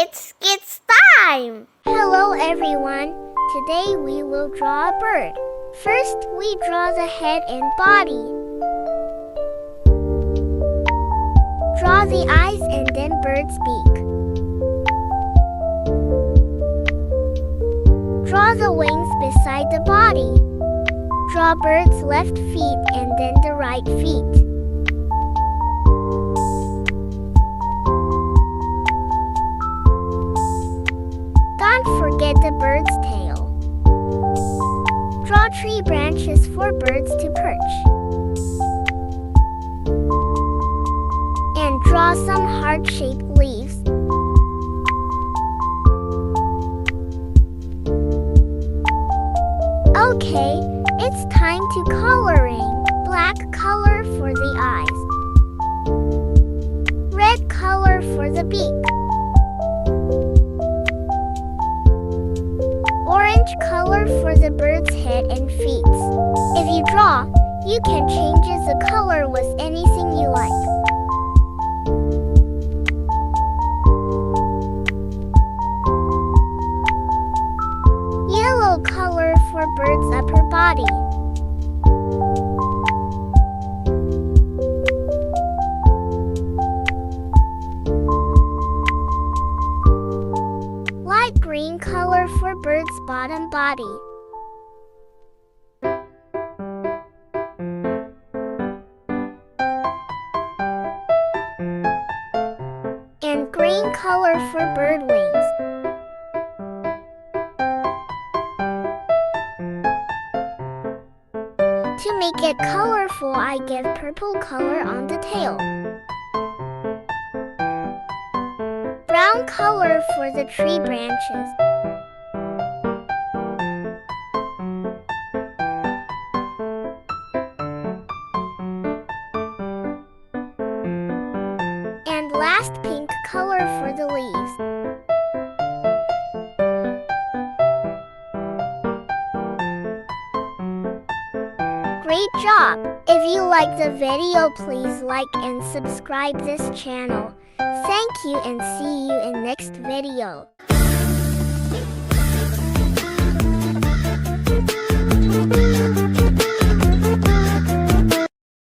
It's kids time! Hello everyone! Today we will draw a bird. First, we draw the head and body. Draw the eyes and then bird's beak. Draw the wings beside the body. Draw bird's left feet and then the right feet. Don't forget the bird's tail. Draw tree branches for birds to perch. And draw some heart-shaped leaves. Okay, it's time to coloring. Black color for the eyes. Red color for the beak. Orange color for the bird's head and feet. If you draw, you can change the color with anything you like. Yellow color for bird's upper body. Light green color for bird's bottom body. And green color for bird wings. To make it colorful, I give purple color on the tail. Brown color for the tree branches. And last, pink color for the leaves. Great job! If you like the video, please like and subscribe this channel. Thank you and see you in next video.